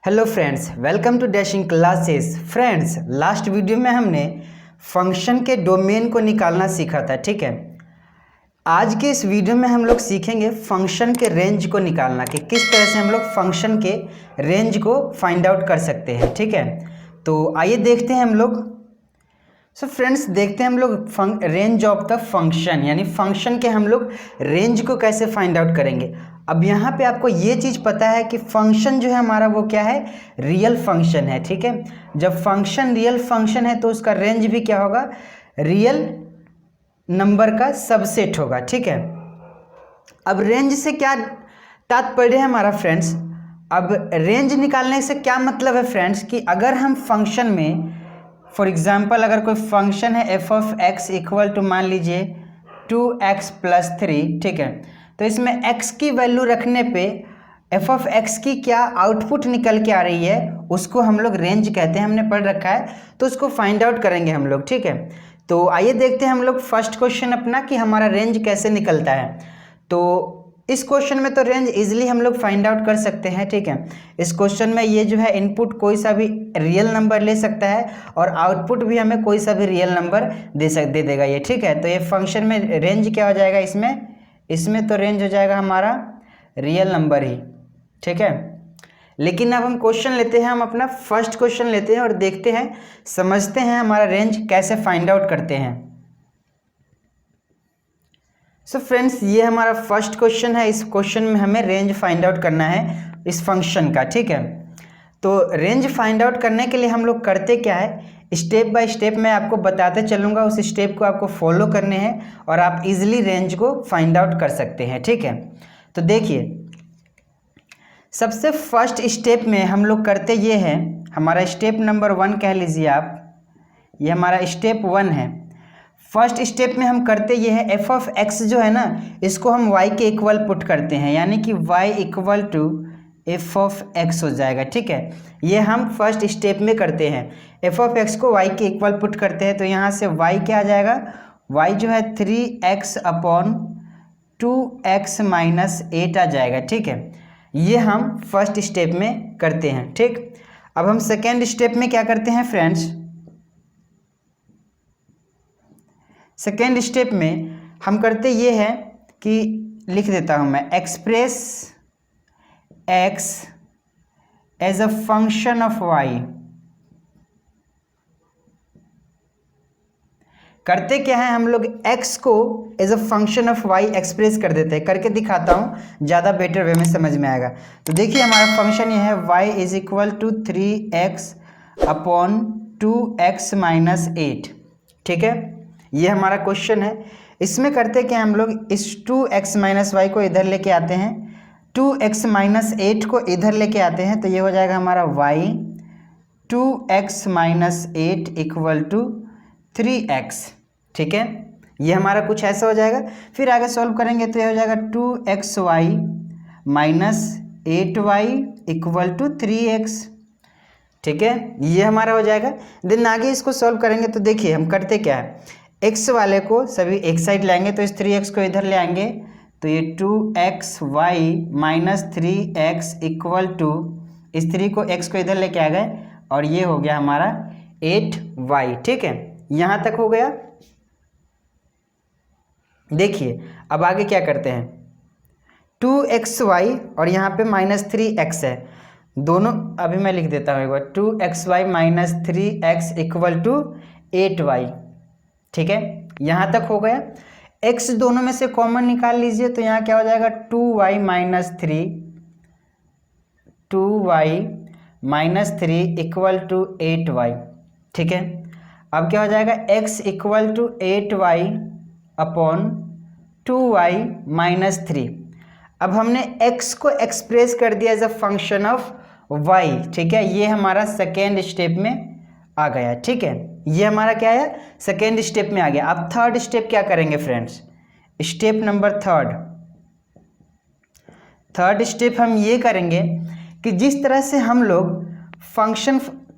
Hello friends, welcome to Dashing Classes. Friends, last video में हमने function के domain को निकालना सीखा था, ठीक है। आज के इस वीडियो में हम लोग सीखेंगे फंक्शन के रेंज को निकालना, कि किस तरह से हम लोग फंक्शन के रेंज को फाइंड आउट कर सकते हैं, ठीक है। तो आइए देखते हैं हम लोग। फ्रेंड्स, देखते हैं हम लोग रेंज ऑफ द फंक्शन, यानी फंक्शन के हम लोग रेंज को कैसे फाइंड आउट करेंगे। अब यहाँ पे आपको ये चीज़ पता है कि फंक्शन जो है हमारा वो क्या है, रियल फंक्शन है, ठीक है। जब फंक्शन रियल फंक्शन है तो उसका रेंज भी क्या होगा, रियल नंबर का सबसेट होगा, ठीक है। अब रेंज से क्या तात्पर्य है हमारा फ्रेंड्स। अब रेंज निकालने से क्या मतलब है फ्रेंड्स, कि अगर हम फंक्शन में फॉर एग्जाम्पल अगर कोई फंक्शन है f of x equal to मान लीजिए 2x+3, ठीक है। तो इसमें x की वैल्यू रखने पे एफ ऑफ एक्स की क्या आउटपुट निकल के आ रही है, उसको हम लोग रेंज कहते हैं, हमने पढ़ रखा है। तो उसको फाइंड आउट करेंगे हम लोग, ठीक है। तो आइए देखते हैं हम लोग फर्स्ट क्वेश्चन अपना, कि हमारा रेंज कैसे निकलता है। तो इस क्वेश्चन में तो रेंज इजीली हम लोग फाइंड आउट कर सकते हैं, ठीक है। इस क्वेश्चन में ये जो है इनपुट कोई सा भी रियल नंबर ले सकता है और आउटपुट भी हमें कोई सा भी रियल नंबर दे देगा ये, ठीक है। तो ये फंक्शन में रेंज क्या हो जाएगा, इसमें तो रेंज हो जाएगा हमारा रियल नंबर ही, ठीक है। लेकिन अब हम क्वेश्चन लेते हैं, हम अपना फर्स्ट क्वेश्चन लेते हैं और देखते हैं, समझते हैं हमारा रेंज कैसे फाइंड आउट करते हैं। फ्रेंड्स, ये हमारा फर्स्ट क्वेश्चन है। इस क्वेश्चन में हमें रेंज फाइंड आउट करना है इस फंक्शन का, ठीक है। तो रेंज फाइंड आउट करने के लिए हम लोग करते क्या है, स्टेप बाय स्टेप मैं आपको बताते चलूँगा, उस स्टेप को आपको फॉलो करने हैं और आप इजीली रेंज को फाइंड आउट कर सकते हैं, ठीक है। तो देखिए, सबसे फर्स्ट स्टेप में हम लोग करते ये हैं, हमारा स्टेप नंबर 1 कह लीजिए आप, ये हमारा स्टेप 1 है। फर्स्ट स्टेप में हम करते ये है, एफ ऑफ एक्स जो है ना, इसको हम y के इक्वल पुट करते हैं, यानी कि y equal to f of x हो जाएगा, ठीक है। ये हम फर्स्ट स्टेप में करते हैं, एफ ऑफ एक्स को y के इक्वल पुट करते हैं। तो यहाँ से y क्या आ जाएगा, y जो है 3x अपॉन 2x-8 आ जाएगा, ठीक है। ये हम फर्स्ट स्टेप में करते हैं, ठीक। अब हम सेकेंड स्टेप में क्या करते हैं फ्रेंड्स, सेकेंड स्टेप में हम करते ये है कि लिख देता हूँ मैं, express x as a function of y। करते क्या है, हम लोग x को as a function of y express कर देते हैं। करके दिखाता हूँ, ज़्यादा बेटर वे में समझ में आएगा। तो देखिए, हमारा फंक्शन ये है y is equal to 3x upon 2x-8, ठीक है। ये हमारा क्वेश्चन है। इसमें करते क्या, हम लोग इस 2x-y को इधर लेके आते हैं, 2x-8 को इधर लेके आते हैं। तो ये हो जाएगा हमारा y 2x-8 equal to 3x, ठीक है। ये हमारा कुछ ऐसा हो जाएगा। फिर आगे सॉल्व करेंगे तो ये हो जाएगा 2xy minus 8y equal to 3x, ठीक है। ये हमारा हो जाएगा। देन आगे इसको सॉल्व करेंगे तो देखिए, हम करते क्या है, x वाले को सभी एक साइड लाएंगे, तो इस 3x को इधर ले आएंगे। तो ये 2xy minus 3x equal to, इस 3 को x को इधर लेके आ गए और ये हो गया हमारा 8y, ठीक है। यहाँ तक हो गया। देखिए, अब आगे क्या करते हैं, 2xy और यहाँ पे माइनस 3x है, दोनों अभी मैं लिख देता हूँ एक बार, 2xy minus 3x equal to 8y, ठीक है। यहाँ तक हो गया। x दोनों में से कॉमन निकाल लीजिए, तो यहाँ क्या हो जाएगा, 2y minus 3 equal to 8y, ठीक है। अब क्या हो जाएगा, x equal to 8y upon 2y minus 3। अब हमने x को एक्सप्रेस कर दिया as a function of y, ठीक है। ये हमारा सेकेंड स्टेप में आ गया, ठीक है। ये हमारा क्या है, सेकेंड स्टेप में आ गया। अब थर्ड स्टेप क्या करेंगे friends, step number third step हम ये करेंगे कि जिस तरह से हम लोग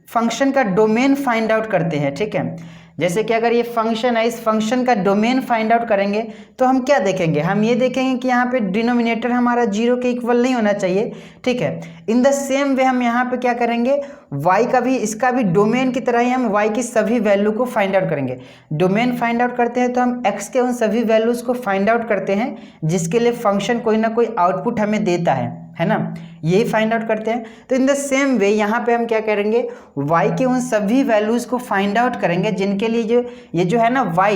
फंक्शन का डोमेन फाइंड आउट करते हैं, ठीक है। जैसे कि अगर ये फंक्शन है, इस फंक्शन का डोमेन फाइंड आउट करेंगे तो हम क्या देखेंगे, हम ये देखेंगे कि यहाँ पे डिनोमिनेटर हमारा 0 के इक्वल नहीं होना चाहिए, ठीक है। इन द सेम वे हम यहाँ पे क्या करेंगे, y का भी, इसका भी डोमेन की तरह ही हम y की सभी वैल्यू को फाइंड आउट करेंगे। डोमेन फाइंड आउट करते हैं तो हम x के उन सभी वैल्यूज़ को फाइंड आउट करते हैं जिसके लिए फंक्शन कोई ना कोई आउटपुट हमें देता है ना, यही फाइंड आउट करते हैं। तो इन द सेम वे यहाँ पे हम क्या करेंगे, y के उन सभी वैल्यूज़ को फाइंड आउट करेंगे जिनके लिए ये जो है ना y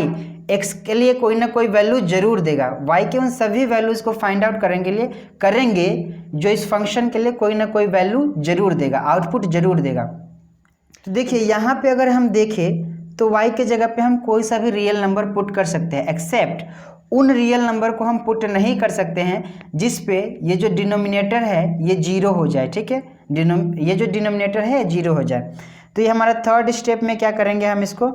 x के लिए कोई ना कोई वैल्यू जरूर देगा। y के उन सभी वैल्यूज़ को फाइंड आउट करेंगे जो इस फंक्शन के लिए कोई ना कोई वैल्यू जरूर देगा, आउटपुट जरूर देगा। तो देखिए यहाँ पे अगर हम देखें तो y के जगह पे हम कोई सा भी रियल नंबर पुट कर सकते हैं, एक्सेप्ट उन रियल नंबर को हम पुट नहीं कर सकते हैं जिस पे ये जो डिनोमिनेटर है ये 0 हो जाए, ठीक है। ये जो डिनोमिनेटर है 0 हो जाए। तो ये हमारा थर्ड स्टेप में क्या करेंगे, हम इसको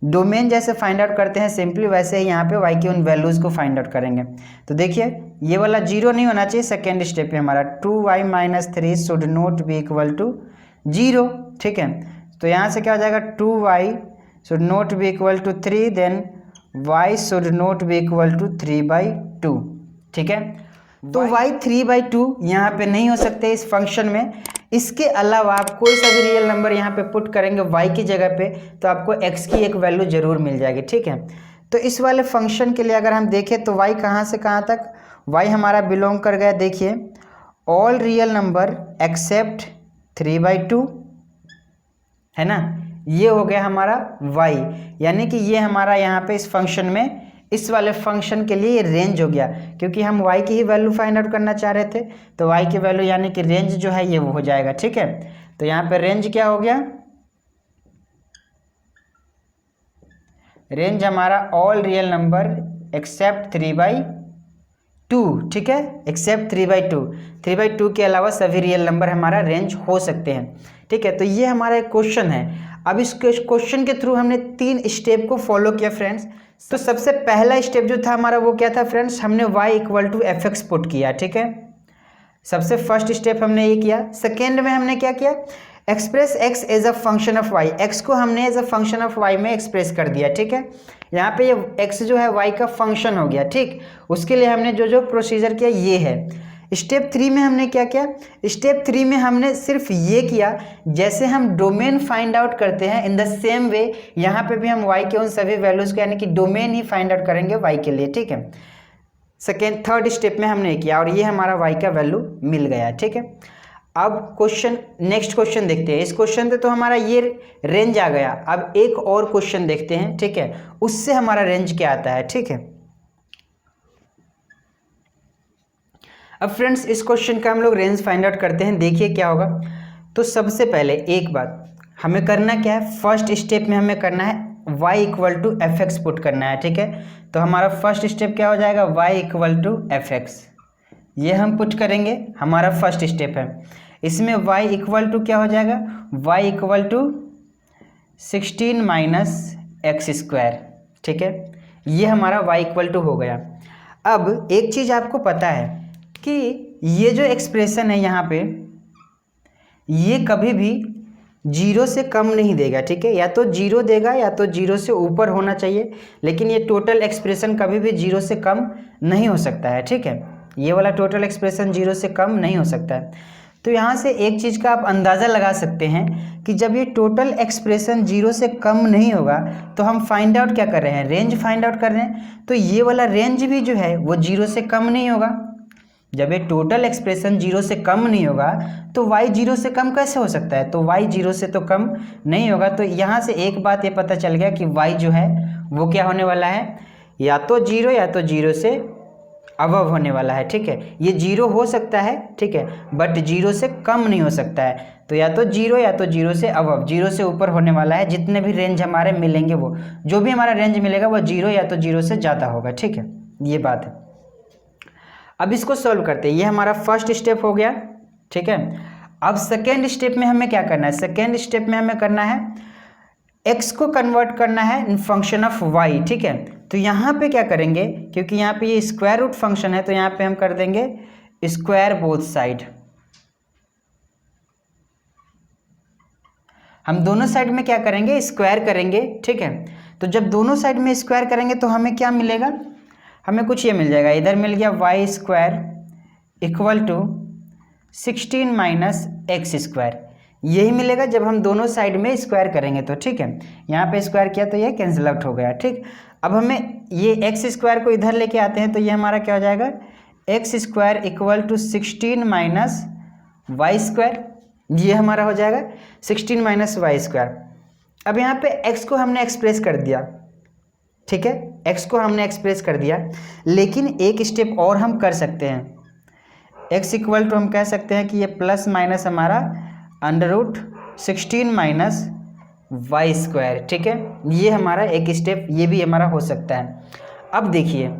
डोमेन जैसे फाइंड आउट करते हैं सिंपली, वैसे ही यहाँ पे y के उन वैल्यूज़ को फाइंड आउट करेंगे। तो देखिए ये वाला 0 नहीं होना चाहिए, सेकेंड स्टेप में हमारा 2y - 3 should not be equal to 0, ठीक है। तो यहाँ से क्या हो जाएगा, 2y should not be equal to 3, then y should not be equal to 3/2, ठीक है। तो y 3/2 यहाँ पे नहीं हो सकते इस फंक्शन में। इसके अलावा आप कोई सा भी रियल नंबर यहाँ पे पुट करेंगे y की जगह पे तो आपको x की एक वैल्यू जरूर मिल जाएगी, ठीक है। तो इस वाले फंक्शन के लिए अगर हम देखें तो y कहाँ से कहाँ तक, y हमारा बिलोंग कर गया, देखिए ऑल रियल नंबर एक्सेप्ट 3/2, है ना, ये हो गया हमारा y, यानी कि ये हमारा यहाँ पे इस फंक्शन में, इस वाले फंक्शन के लिए रेंज हो गया, क्योंकि हम y की ही वैल्यू फाइंड आउट करना चाह रहे थे। तो y की वैल्यू यानी कि रेंज जो है ये वो हो जाएगा, ठीक है। तो यहाँ पे रेंज क्या हो गया, रेंज हमारा ऑल रियल नंबर एक्सेप्ट 3/2, ठीक है, एक्सेप्ट 3/2 के अलावा सभी रियल नंबर हमारा रेंज हो सकते हैं, ठीक है। तो ये हमारा एक क्वेश्चन है। अब इस क्वेश्चन के थ्रू हमने 3 स्टेप को फॉलो किया फ्रेंड्स। तो सबसे पहला स्टेप जो था हमारा वो क्या था फ्रेंड्स, हमने y = fx पुट किया, ठीक है। सबसे फर्स्ट स्टेप हमने ये किया। सेकेंड में हमने क्या किया, express x as a function of y, x को हमने as a function of y में एक्सप्रेस कर दिया, ठीक है। यहाँ पे ये x जो है y का फंक्शन हो गया, ठीक। उसके लिए हमने जो प्रोसीजर किया ये है। स्टेप 3 में हमने क्या किया, स्टेप 3 में हमने सिर्फ ये किया, जैसे हम डोमेन फाइंड आउट करते हैं इन द सेम वे यहाँ पे भी हम y के उन सभी वैल्यूज़ को यानी कि डोमेन ही फाइंड आउट करेंगे y के लिए, ठीक है। थर्ड स्टेप में हमने किया और ये हमारा y का वैल्यू मिल गया, ठीक है। अब नेक्स्ट क्वेश्चन देखते हैं। इस क्वेश्चन पे तो हमारा ये रेंज आ गया। अब एक और क्वेश्चन देखते हैं, ठीक है, उससे हमारा रेंज क्या आता है, ठीक है। अब फ्रेंड्स इस क्वेश्चन का हम लोग रेंज फाइंड आउट करते हैं, देखिए क्या होगा। तो सबसे पहले एक बात हमें करना क्या है, फर्स्ट स्टेप में हमें करना है y = fx पुट करना है, ठीक है। तो हमारा फर्स्ट स्टेप क्या हो जाएगा, y = fx, ये हम पुट करेंगे, हमारा फर्स्ट स्टेप है। इसमें y = क्या हो जाएगा, y = 16 - x², ठीक है। ये हमारा y = हो गया। अब एक चीज़ आपको पता है कि ये जो एक्सप्रेशन है यहाँ पे, ये कभी भी 0 से कम नहीं देगा, ठीक है। या तो 0 देगा या तो 0 से ऊपर होना चाहिए, लेकिन ये टोटल एक्सप्रेशन कभी भी 0 से कम नहीं हो सकता है, ठीक है। ये वाला टोटल एक्सप्रेशन 0 से कम नहीं हो सकता है। तो यहाँ से एक चीज़ का आप अंदाज़ा लगा सकते हैं कि जब ये टोटल एक्सप्रेशन 0 से कम नहीं होगा तो हम फाइंड आउट क्या कर रहे हैं, रेंज फाइंड आउट कर रहे हैं। तो ये वाला रेंज भी जो है वो 0 से कम नहीं होगा। जब ये टोटल एक्सप्रेशन 0 से कम नहीं होगा तो y 0 से कम कैसे हो सकता है, तो y 0 से तो कम नहीं होगा। तो यहाँ से एक बात ये पता चल गया कि y जो है वो क्या होने वाला है, या तो 0 या तो 0 से अबव होने वाला है, ठीक है। ये 0 हो सकता है, ठीक है, बट 0 से कम नहीं हो सकता है। तो या तो 0 या तो 0 से अबव, 0 से ऊपर होने वाला है। जितने भी रेंज हमारे मिलेंगे वो जो भी हमारा रेंज मिलेगा वो 0 या तो 0 से ज़्यादा होगा, ठीक है, ये बात है। अब इसको सॉल्व करते हैं, ये हमारा फर्स्ट स्टेप हो गया, ठीक है। अब सेकेंड स्टेप में हमें क्या करना है, सेकेंड स्टेप में हमें करना है x को कन्वर्ट करना है इन फंक्शन ऑफ y, ठीक है। तो यहाँ पे क्या करेंगे, क्योंकि यहाँ पे ये स्क्वायर रूट फंक्शन है तो यहाँ पे हम कर देंगे स्क्वायर बोथ साइड। हम दोनों साइड में क्या करेंगे, स्क्वायर करेंगे, ठीक है। तो जब दोनों साइड में स्क्वायर करेंगे तो हमें क्या मिलेगा, हमें कुछ ये मिल जाएगा, इधर मिल गया y square equal to 16 minus x square, यही मिलेगा जब हम दोनों साइड में स्क्वायर करेंगे तो। ठीक है, यहाँ पे स्क्वायर किया तो ये कैंसिल आउट हो गया। ठीक, अब हमें ये एक्स स्क्वायर को इधर लेके आते हैं तो ये हमारा क्या हो जाएगा, x square equal to 16 minus y square, ये हमारा हो जाएगा 16 माइनस वाई स्क्वायर। अब यहाँ पे x को हमने एक्सप्रेस कर दिया, ठीक है, x को हमने एक्सप्रेस कर दिया, लेकिन एक स्टेप और हम कर सकते हैं। x इक्वल टू हम कह सकते हैं कि ये प्लस माइनस हमारा under root 16 minus y square. ठीक है, ये हमारा एक स्टेप ये भी हमारा हो सकता है। अब देखिए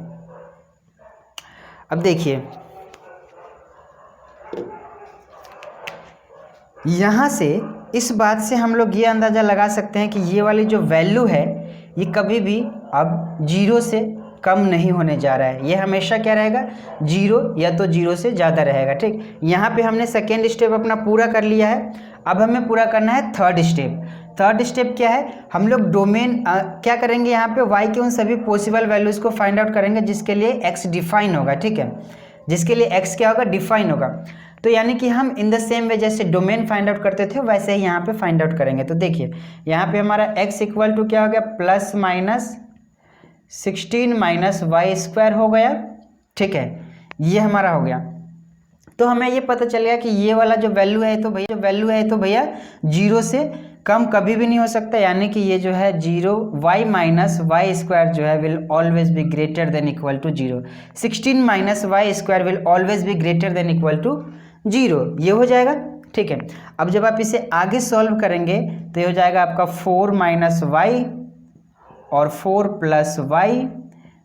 यहाँ से इस बात से हम लोग ये अंदाज़ा लगा सकते हैं कि ये वाली जो वैल्यू है ये कभी भी अब 0 से कम नहीं होने जा रहा है, ये हमेशा क्या रहेगा, 0 या तो 0 से ज़्यादा रहेगा। ठीक, यहाँ पे हमने सेकेंड स्टेप अपना पूरा कर लिया है। अब हमें पूरा करना है थर्ड स्टेप। थर्ड स्टेप क्या है, हम लोग डोमेन क्या करेंगे, यहाँ पे y के उन सभी पॉसिबल वैल्यूज़ को फाइंड आउट करेंगे जिसके लिए x डिफाइन होगा। ठीक है, जिसके लिए x क्या होगा, डिफाइन होगा। तो यानी कि हम इन द सेम वे जैसे डोमेन फाइंड आउट करते थे वैसे ही यहाँ पे फाइंड आउट करेंगे। तो देखिए यहाँ पे हमारा x इक्वल टू क्या हो गया, plus minus 16 minus y square हो गया। ठीक है, ये हमारा हो गया। तो हमें ये पता चल गया कि ये वाला जो वैल्यू है तो भैया 0 से कम कभी भी नहीं हो सकता, यानी कि ये जो है 0 y माइनस वाई स्क्वायर जो है will always be greater than equal to 0। 16 minus y square will always be greater than equal to 0, ये हो जाएगा। ठीक है, अब जब आप इसे आगे सॉल्व करेंगे तो ये हो जाएगा आपका 4 माइनस वाई और 4 plus y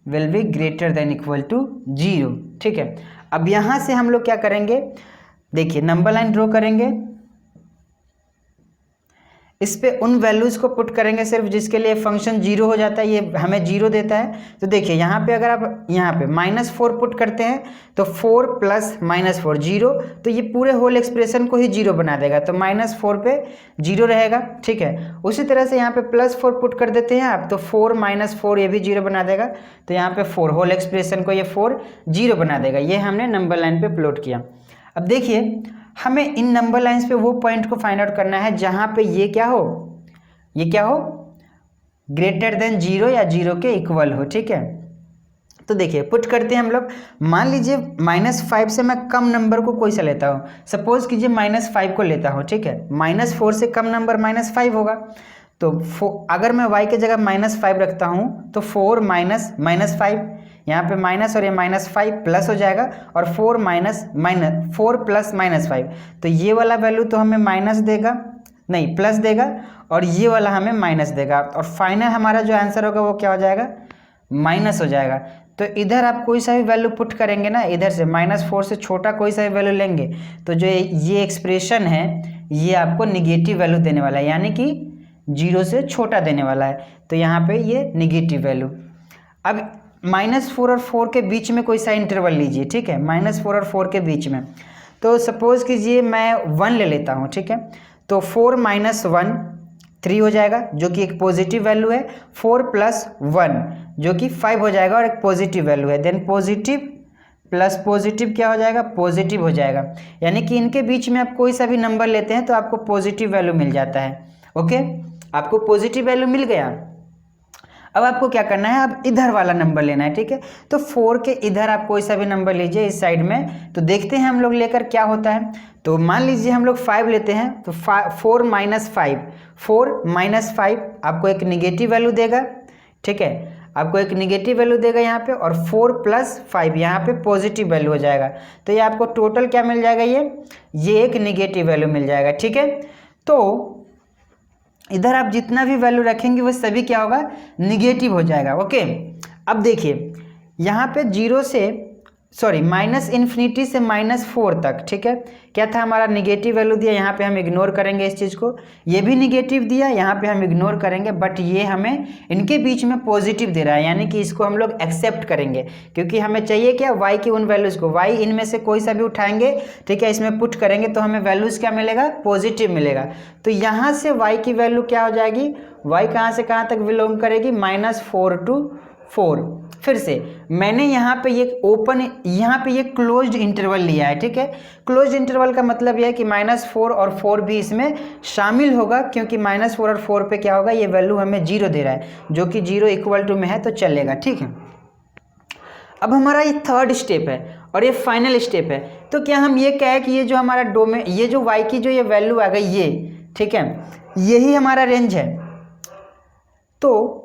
will be greater than equal to 0। ठीक है, अब यहाँ से हम लोग क्या करेंगे, देखिए नंबर लाइन ड्रॉ करेंगे, इस पे उन वैल्यूज़ को पुट करेंगे सिर्फ जिसके लिए फंक्शन 0 हो जाता है, ये हमें 0 देता है। तो देखिए यहाँ पे अगर आप यहाँ पे -4 पुट करते हैं तो 4 प्लस -4 0, तो ये पूरे होल एक्सप्रेशन को ही 0 बना देगा, तो -4 पे 0 रहेगा। ठीक है, उसी तरह से यहाँ पे +4 पुट कर देते हैं आप, तो 4 - 4 ये भी 0 बना देगा, तो यहाँ पे 4 होल एक्सप्रेशन को ये 4 0 बना देगा। ये हमने नंबर लाइन पे प्लॉट किया। अब देखिए हमें इन नंबर लाइंस पे वो पॉइंट को फाइंड आउट करना है जहाँ पे ये क्या हो, ग्रेटर देन 0 या 0 के इक्वल हो। ठीक है, तो देखिए पुट करते हैं हम लोग। मान लीजिए -5 से मैं कम नंबर को कोई सा लेता हूँ, सपोज कीजिए -5 को लेता हूँ। ठीक है, -4 से कम नंबर -5 होगा, तो अगर मैं y की जगह -5 रखता हूँ तो 4 माइनस -5, यहाँ पे माइनस और ये -5 प्लस हो जाएगा, और 4 प्लस -5, तो ये वाला वैल्यू तो हमें माइनस देगा, नहीं प्लस देगा, और ये वाला हमें माइनस देगा, और फाइनल हमारा जो आंसर होगा वो क्या हो जाएगा, माइनस हो जाएगा। तो इधर आप कोई सा भी वैल्यू पुट करेंगे ना, इधर से -4 से छोटा कोई सा भी वैल्यू लेंगे तो जो ये एक्सप्रेशन है ये आपको निगेटिव वैल्यू देने वाला है, यानी कि 0 से छोटा देने वाला है। तो यहाँ पे ये निगेटिव वैल्यू। अब -4 और 4 के बीच में कोई सा इंटरवल लीजिए। ठीक है, -4 और 4 के बीच में, तो सपोज कीजिए मैं 1 ले लेता हूँ। ठीक है, तो 4 - 1 3 हो जाएगा, जो कि एक पॉजिटिव वैल्यू है। 4 प्लस 1 जो कि 5 हो जाएगा और एक पॉजिटिव वैल्यू है। देन पॉजिटिव प्लस पॉजिटिव क्या हो जाएगा, पॉजिटिव हो जाएगा, यानी कि इनके बीच में आप कोई सा भी नंबर लेते हैं तो आपको पॉजिटिव वैल्यू मिल जाता है। ओके, आपको पॉजिटिव वैल्यू मिल गया। अब आपको क्या करना है, अब इधर वाला नंबर लेना है। ठीक है, तो 4 के इधर आप कोई सा भी नंबर लीजिए इस साइड में, तो देखते हैं हम लोग लेकर क्या होता है। तो मान लीजिए हम लोग 5 लेते हैं, तो 4 - 5 आपको एक निगेटिव वैल्यू देगा। ठीक है, आपको एक निगेटिव वैल्यू देगा यहाँ पे, और 4 प्लस 5 यहाँ पे पॉजिटिव वैल्यू हो जाएगा, तो ये आपको टोटल क्या मिल जाएगा, ये एक निगेटिव वैल्यू मिल जाएगा। ठीक है, तो इधर आप जितना भी वैल्यू रखेंगे वो सभी क्या होगा, निगेटिव हो जाएगा। ओके, अब देखिए यहाँ पे 0 से सॉरी माइनस इन्फिनिटी से -4 तक, ठीक है। क्या था हमारा निगेटिव वैल्यू दिया, यहाँ पे हम इग्नोर करेंगे इस चीज़ को। ये भी निगेटिव दिया, यहाँ पे हम इग्नोर करेंगे, बट ये हमें इनके बीच में पॉजिटिव दे रहा है, यानी कि इसको हम लोग एक्सेप्ट करेंगे, क्योंकि हमें चाहिए क्या, y की उन वैल्यूज़ को। y इनमें से कोई सा भी उठाएंगे, ठीक है, इसमें पुट करेंगे तो हमें वैल्यूज़ क्या मिलेगा, पॉजिटिव मिलेगा। तो यहाँ से y की वैल्यू क्या हो जाएगी, y कहाँ से कहाँ तक बिलोंग करेगी, -4 to 4। फिर से मैंने यहाँ पे ये ओपन, यहाँ पे ये क्लोज्ड इंटरवल लिया है, ठीक है। क्लोज्ड इंटरवल का मतलब यह है कि -4 और 4 भी इसमें शामिल होगा, क्योंकि -4 और 4 पे क्या होगा, ये वैल्यू हमें 0 दे रहा है, जो कि 0 इक्वल टू में है, तो चलेगा, ठीक है। अब हमारा ये थर्ड स्टेप है और ये फाइनल स्टेप है। तो क्या हम ये कहें कि ये जो हमारा डोमेन, ये जो y की जो ये वैल्यू आ गई, ये, ठीक है, यही हमारा रेंज है। तो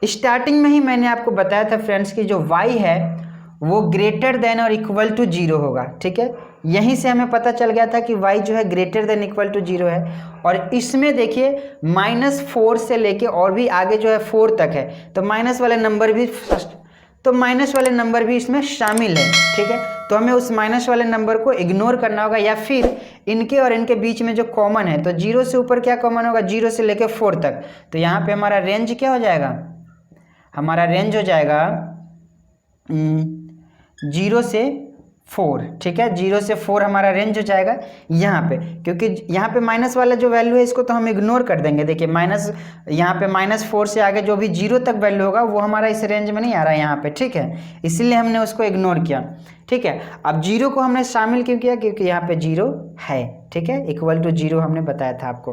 स्टार्टिंग में ही मैंने आपको बताया था फ्रेंड्स कि जो y है वो ग्रेटर देन और इक्वल टू 0 होगा, ठीक है। यहीं से हमें पता चल गया था कि y जो है ग्रेटर देन इक्वल टू 0 है। और इसमें देखिए -4 से लेके और भी आगे जो है 4 तक है, तो माइनस वाले नंबर भी इसमें शामिल है, ठीक है। तो हमें उस माइनस वाले नंबर को इग्नोर करना होगा, या फिर इनके और इनके बीच में जो कॉमन है, तो 0 से ऊपर क्या कॉमन होगा, 0 से लेके 4 तक। तो यहाँ पे हमारा रेंज क्या हो जाएगा, हमारा रेंज हो जाएगा 0 से 4, ठीक है। 0 से 4 हमारा रेंज हो जाएगा यहाँ पे, क्योंकि यहाँ पे माइनस वाला जो वैल्यू है इसको तो हम इग्नोर कर देंगे। देखिए माइनस, यहाँ पे -4 से आगे जो भी 0 तक वैल्यू होगा वो हमारा इस रेंज में नहीं आ रहा है यहाँ पे, ठीक है, इसीलिए हमने उसको इग्नोर किया, ठीक है। अब 0 को हमने शामिल क्यों किया, क्योंकि यहाँ पे 0 है, ठीक है, इक्वल टू 0 हमने बताया था आपको।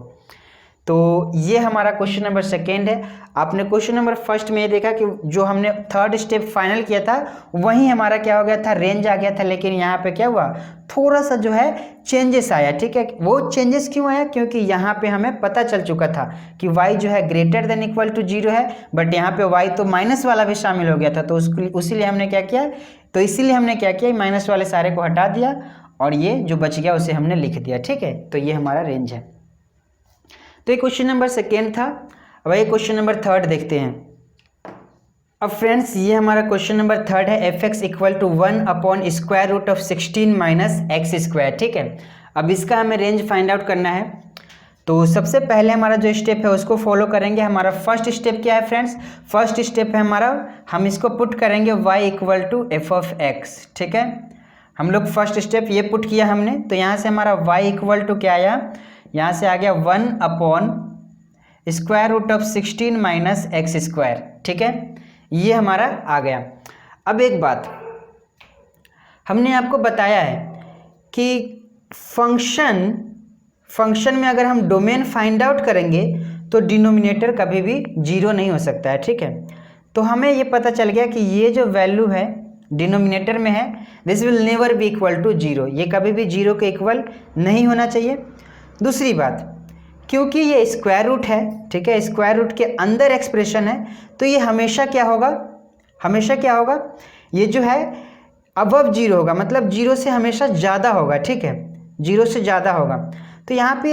तो ये हमारा क्वेश्चन नंबर सेकेंड है। आपने क्वेश्चन नंबर फर्स्ट में ये देखा कि जो हमने थर्ड स्टेप फाइनल किया था वहीं हमारा क्या हो गया था, रेंज आ गया था, लेकिन यहाँ पे क्या हुआ, थोड़ा सा जो है चेंजेस आया, ठीक है। वो चेंजेस क्यों आया, क्योंकि यहाँ पे हमें पता चल चुका था कि y जो है ग्रेटर देन इक्वल टू 0 है, बट यहाँ पे y तो माइनस वाला भी शामिल हो गया था, तो उसीलिए हमने क्या किया, माइनस वाले सारे को हटा दिया और ये जो बच गया उसे हमने लिख दिया, ठीक है। तो ये हमारा रेंज है। तो ये क्वेश्चन नंबर सेकेंड था। अब ये क्वेश्चन नंबर थर्ड देखते हैं। अब फ्रेंड्स ये हमारा क्वेश्चन नंबर थर्ड है, f(x) equal to 1/√16 minus x square, ठीक है। अब इसका हमें रेंज फाइंड आउट करना है। तो सबसे पहले हमारा जो स्टेप है उसको फॉलो करेंगे। हमारा फर्स्ट स्टेप क्या है फ्रेंड्स, फर्स्ट स्टेप है हमारा, हम इसको पुट करेंगे y इक्वल टू f(x), ठीक है। हम लोग फर्स्ट स्टेप ये पुट किया हमने, तो यहाँ से हमारा y इक्वल टू क्या आया, यहाँ से आ गया 1/√16 माइनस एक्स स्क्वायर, ठीक है, ये हमारा आ गया। अब एक बात हमने आपको बताया है कि फंक्शन में अगर हम डोमेन फाइंड आउट करेंगे तो डिनोमिनेटर कभी भी 0 नहीं हो सकता है, ठीक है। तो हमें ये पता चल गया कि ये जो वैल्यू है डिनोमिनेटर में है, this will never be equal to 0, ये कभी भी 0 के इक्वल नहीं होना चाहिए। दूसरी बात, क्योंकि ये स्क्वायर रूट है, ठीक है, स्क्वायर रूट के अंदर एक्सप्रेशन है, तो ये हमेशा क्या होगा, ये जो है अबव 0 होगा, मतलब 0 से हमेशा ज़्यादा होगा, ठीक है, 0 से ज़्यादा होगा। तो यहाँ पे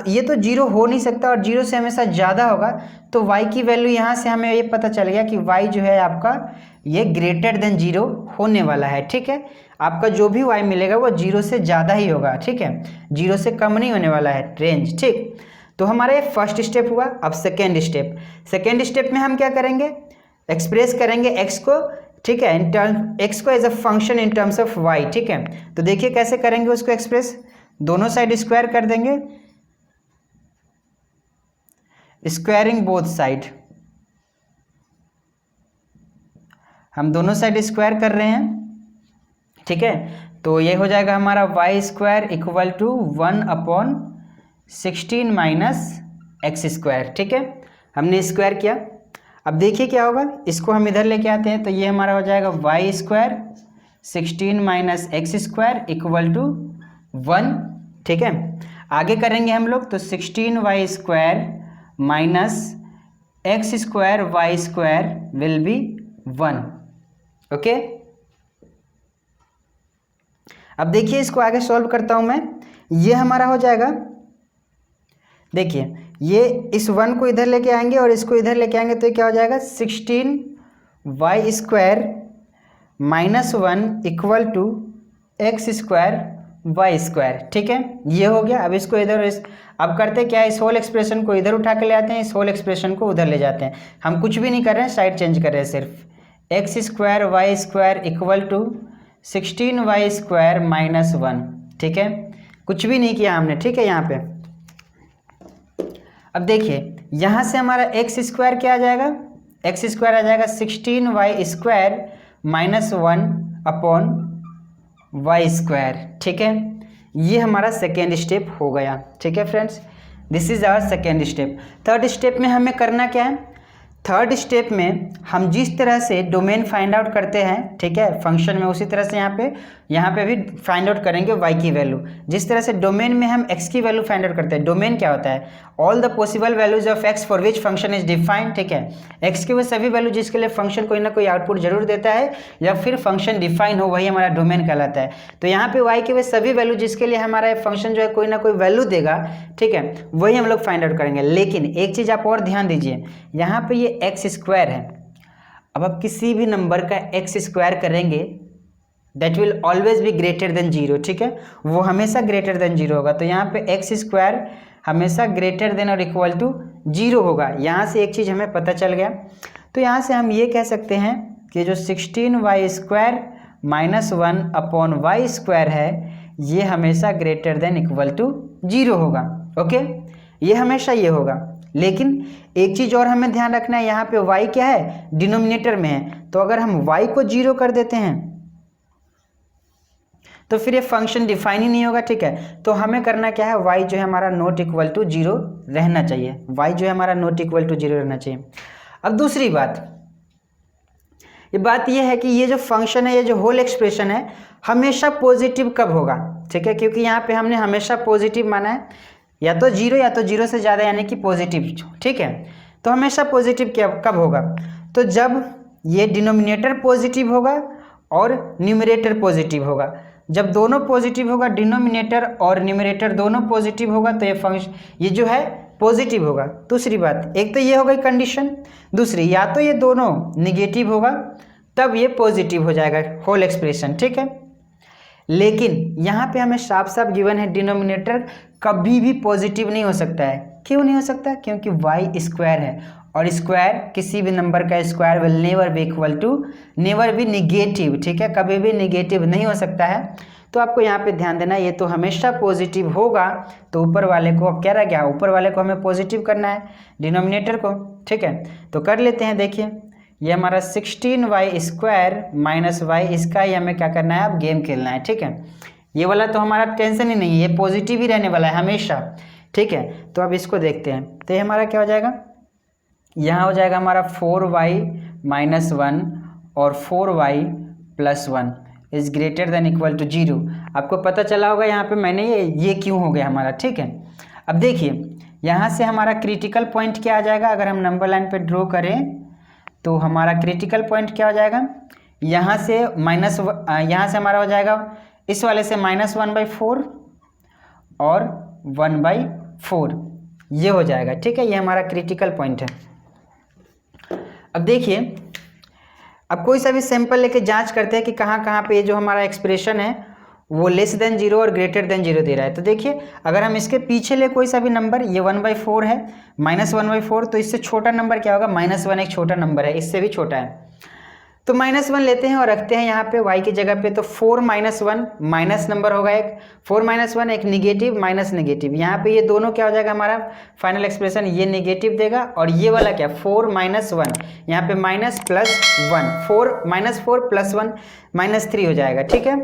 ये तो 0 हो नहीं सकता और 0 से हमेशा ज़्यादा होगा, तो y की वैल्यू यहाँ से हमें ये पता चल गया कि y जो है आपका ये ग्रेटर देन 0 होने वाला है, ठीक है। आपका जो भी y मिलेगा वो 0 से ज़्यादा ही होगा, ठीक है, 0 से कम नहीं होने वाला है रेंज, ठीक। तो हमारा ये फर्स्ट स्टेप हुआ। अब सेकेंड स्टेप में हम क्या करेंगे, एक्सप्रेस करेंगे x को, ठीक है, x को as a function in terms of y, ठीक है। तो देखिए कैसे करेंगे उसको एक्सप्रेस, दोनों साइड स्क्वायर कर देंगे, स्क्वायरिंग बोथ साइड, हम दोनों साइड स्क्वायर कर रहे हैं, ठीक है। तो ये हो जाएगा हमारा y square equal to 1/16 minus x square, ठीक है, हमने स्क्वायर किया। अब देखिए क्या होगा, इसको हम इधर लेके आते हैं, तो ये हमारा हो जाएगा y square 16 minus x square equal to 1, ठीक है। आगे करेंगे हम लोग, तो 16y square minus x square y square will be 1, okay. अब देखिए इसको आगे सॉल्व करता हूं मैं, ये हमारा हो जाएगा, देखिए ये इस 1 को इधर लेके आएंगे और इसको इधर लेके आएंगे, तो ये क्या हो जाएगा 16y square -1 equal to x square y square. ठीक है, ये हो गया। अब इसको इधर अब करते क्या है, इस होल एक्सप्रेशन को इधर उठा के ले आते हैं, इस होल एक्सप्रेशन को उधर ले जाते हैं। हम कुछ भी नहीं कर रहे हैं, साइड चेंज कर रहे हैं सिर्फ। X square y square equal to 16y square -1। ठीक है, कुछ भी नहीं किया हमने। ठीक है, यहाँ पे अब देखिए यहाँ से हमारा एक्स स्क्वायर क्या आ जाएगा, एक्स स्क्वायर आ जाएगा 16y square -1 upon Y square. ठीक है, ये हमारा सेकेंड स्टेप हो गया। ठीक है friends, this is our second step. Third step में हमें करना क्या है, थर्ड स्टेप में हम जिस तरह से डोमेन फाइंड आउट करते हैं, ठीक है, फंक्शन में, उसी तरह से यहाँ पे भी फाइंड आउट करेंगे y की वैल्यू। जिस तरह से डोमेन में हम x की वैल्यू फाइंड आउट करते हैं, डोमेन क्या होता है, all the possible values of x for which function is defined. ठीक है, x की वो सभी वैल्यू जिसके लिए फंक्शन कोई ना कोई आउटपुट जरूर देता है या फिर फंक्शन डिफाइन हो, वही हमारा डोमेन कहलाता है। तो यहाँ पे y की वो सभी वैल्यू जिसके लिए हमारा फंक्शन जो है कोई ना कोई वैल्यू देगा, ठीक है, वही हम लोग फाइंड आउट करेंगे। लेकिन एक चीज़ आप और ध्यान दीजिए, यहाँ पे ये एक्स स्क्वायर है। अब आप किसी भी नंबर का एक्स स्क्वायर करेंगे that will always be greater then 0। ठीक है, वो हमेशा ग्रेटर देन 0 होगा। तो यहाँ पे एक्स स्क्वायर हमेशा ग्रेटर देन और इक्वल टू 0 होगा। यहाँ से एक चीज़ हमें पता चल गया। तो यहाँ से हम ये कह सकते हैं कि जो 16y square -1 upon Y square है, ये हमेशा ग्रेटर देन इक्वल टू 0 होगा। ओके, ये हमेशा ये होगा। लेकिन एक चीज़ और हमें ध्यान रखना है, यहाँ पे y क्या है, डिनोमिनेटर में है। तो अगर हम y को 0 कर देते हैं तो फिर ये फंक्शन डिफाइन ही नहीं होगा। ठीक है, तो हमें करना क्या है, y जो है हमारा नॉट इक्वल टू 0 रहना चाहिए, y जो है हमारा नॉट इक्वल टू 0 रहना चाहिए। अब दूसरी बात, ये बात ये है कि ये जो फंक्शन है, ये जो होल एक्सप्रेशन है, हमेशा पॉजिटिव कब होगा। ठीक है, क्योंकि यहाँ पे हमने हमेशा पॉजिटिव माना है, या तो 0 या तो 0 से ज़्यादा, यानी कि पॉजिटिव। ठीक है, तो हमेशा पॉजिटिव क्या कब होगा, तो जब ये डिनोमिनेटर पॉजिटिव होगा और न्यूमरेटर पॉजिटिव होगा। जब दोनों पॉजिटिव होगा, डिनोमिनेटर और न्यूमरेटर दोनों पॉजिटिव होगा, तो ये फंक्शन ये जो है पॉजिटिव होगा। दूसरी बात, एक तो ये हो गई कंडीशन, दूसरी या तो ये दोनों निगेटिव होगा तब ये पॉजिटिव हो जाएगा होल एक्सप्रेशन। ठीक है, लेकिन यहाँ पे हमें साफ साफ गिवन है डिनोमिनेटर कभी भी पॉजिटिव नहीं हो सकता है। क्यों नहीं हो सकता, क्योंकि y स्क्वायर है और स्क्वायर किसी भी नंबर का square will never be equal to, never be negative. ठीक है, कभी भी निगेटिव नहीं हो सकता है। तो आपको यहाँ पे ध्यान देना, ये तो हमेशा पॉजिटिव होगा। तो ऊपर वाले को अब क्या रह गया, ऊपर वाले को हमें पॉजिटिव करना है, डिनोमिनेटर को। ठीक है, तो कर लेते हैं। देखिए ये हमारा 16y स्क्वायर -y, इसका ही हमें क्या करना है, अब गेम खेलना है। ठीक है, ये वाला तो हमारा टेंशन ही नहीं है, ये पॉजिटिव ही रहने वाला है हमेशा। ठीक है, तो अब इसको देखते हैं। तो ये हमारा क्या हो जाएगा, यहाँ हो जाएगा हमारा 4y -1 और 4y + 1 is greater than equal to 0। आपको पता चला होगा यहाँ पे मैंने ये क्यों हो गया हमारा। ठीक है, अब देखिए यहाँ से हमारा क्रिटिकल पॉइंट क्या आ जाएगा, अगर हम नंबर लाइन पे ड्रॉ करें तो हमारा क्रिटिकल पॉइंट क्या हो जाएगा, यहाँ से यहाँ से हमारा हो जाएगा इस वाले से -1/4 और 1/4, ये हो जाएगा। ठीक है, ये हमारा क्रिटिकल पॉइंट है। अब देखिए, अब कोई सा भी सैंपल लेके जांच करते हैं कि कहाँ कहाँ पे ये जो हमारा एक्सप्रेशन है वो लेस देन 0 और ग्रेटर देन 0 दे रहा है। तो देखिए अगर हम इसके पीछे ले कोई सा भी नंबर, ये 1/4 है, -1/4, तो इससे छोटा नंबर क्या होगा, -1 एक छोटा नंबर है, इससे भी छोटा है। तो -1 लेते हैं और रखते हैं यहाँ पे y की जगह पे। तो 4 - 1 माइनस नंबर होगा एक, 4 - 1 एक निगेटिव माइनस निगेटिव। यहाँ पे ये दोनों क्या हो जाएगा हमारा फाइनल एक्सप्रेशन, ये निगेटिव देगा और ये वाला क्या 4 - 1, यहाँ पे -+1, 4 -4 + 1 -3 हो जाएगा। ठीक है,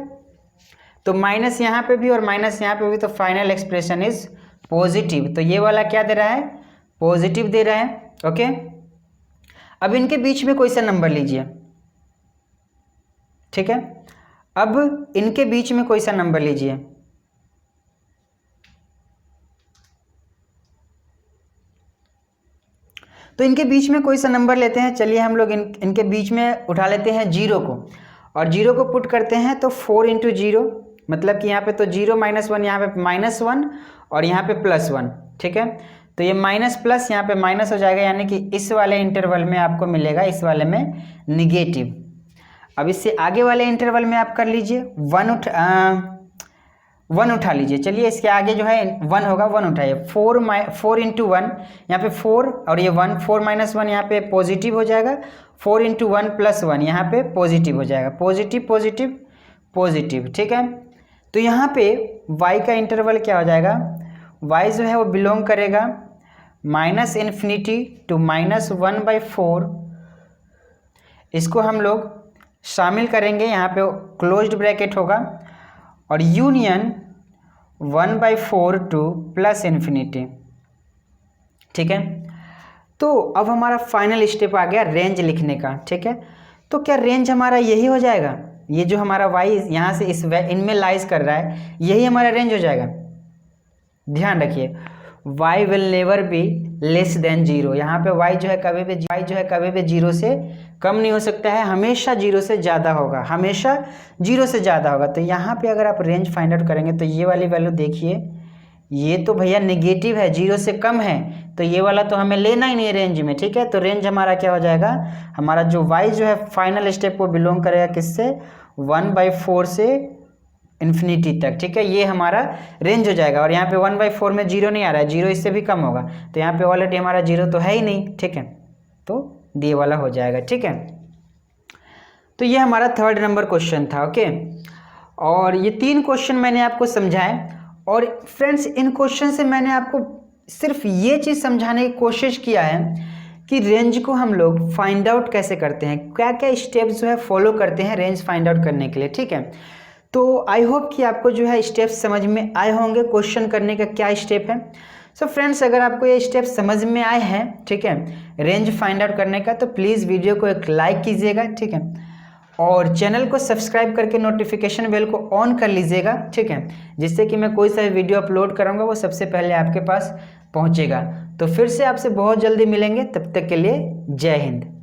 तो माइनस यहाँ पे भी और माइनस यहाँ पे भी, तो फाइनल एक्सप्रेशन इज पॉजिटिव। तो ये वाला क्या दे रहा है, पॉजिटिव दे रहा है। ओके, अब इनके बीच में कोई सा नंबर लीजिए। ठीक है, अब इनके बीच में कोई सा नंबर लीजिए। तो इनके बीच में कोई सा नंबर लेते हैं। चलिए हम लोग इनके बीच में उठा लेते हैं 0 को, और 0 को पुट करते हैं। तो 4 × 0, मतलब कि यहाँ पे तो 0 - 1, यहाँ पे -1 और यहाँ पे +1। ठीक है, तो ये माइनस प्लस यहाँ पे माइनस हो जाएगा, यानी कि इस वाले इंटरवल में आपको मिलेगा, इस वाले में निगेटिव। अब इससे आगे वाले इंटरवल में आप कर लीजिए 1 उठा लीजिए। चलिए इसके आगे जो है 1 होगा, 1 उठाइए। 4 इंटू 1 यहाँ पे 4 और ये 1, 4 माइनस 1 यहाँ पे पॉजिटिव हो जाएगा। 4 इंटू 1 प्लस 1 यहाँ पे पॉजिटिव हो जाएगा। पॉजिटिव पॉजिटिव पॉजिटिव, ठीक है। तो यहाँ पे y का इंटरवल क्या हो जाएगा, y जो है वो बिलोंग करेगा -∞ टू -1/4। इसको हम लोग शामिल करेंगे, यहाँ पे क्लोज्ड ब्रैकेट होगा और यूनियन 1/4 टू +∞, ठीक है। तो अब हमारा फाइनल स्टेप आ गया रेंज लिखने का, ठीक है। तो क्या रेंज हमारा यही हो जाएगा, ये जो हमारा y यहाँ से इस इनमें लाइज कर रहा है, यही हमारा रेंज हो जाएगा। ध्यान रखिए y will never be less than 0। यहाँ पे y जो है कभी भी 0 से कम नहीं हो सकता है, हमेशा 0 से ज़्यादा होगा, हमेशा 0 से ज़्यादा होगा। तो यहाँ पे अगर आप रेंज फाइंड आउट करेंगे तो ये वाली वैल्यू देखिए, ये तो भैया नेगेटिव है, 0 से कम है, तो ये वाला तो हमें लेना ही नहीं है रेंज में, ठीक है। तो रेंज हमारा क्या हो जाएगा, हमारा जो y जो है फाइनल स्टेप वो बिलोंग करेगा किससे, 1/4 से इन्फिनिटी तक, ठीक है। ये हमारा रेंज हो जाएगा। और यहाँ पे 1/4 में 0 नहीं आ रहा है, 0 इससे भी कम होगा, तो यहाँ पे ऑलरेडी हमारा 0 तो है ही नहीं, ठीक है। तो ये वाला हो जाएगा, ठीक है। तो ये हमारा 3rd नंबर क्वेश्चन था, ओके। और ये 3 क्वेश्चन मैंने आपको समझाए। और फ्रेंड्स इन क्वेश्चन से मैंने आपको सिर्फ ये चीज़ समझाने की कोशिश किया है कि रेंज को हम लोग फाइंड आउट कैसे करते हैं, क्या क्या स्टेप्स जो है फॉलो करते हैं रेंज फाइंड आउट करने के लिए, ठीक है। तो आई होप कि आपको जो है स्टेप्स समझ में आए होंगे, क्वेश्चन करने का क्या स्टेप है। सो फ्रेंड्स अगर आपको ये स्टेप समझ में आए हैं, ठीक है, रेंज फाइंड आउट करने का, तो प्लीज़ वीडियो को एक लाइक कीजिएगा, ठीक है। और चैनल को सब्सक्राइब करके नोटिफिकेशन बेल को ऑन कर लीजिएगा, ठीक है, जिससे कि मैं कोई सा भी वीडियो अपलोड करूँगा वो सबसे पहले आपके पास पहुँचेगा। तो फिर से आपसे बहुत जल्दी मिलेंगे, तब तक के लिए जय हिंद।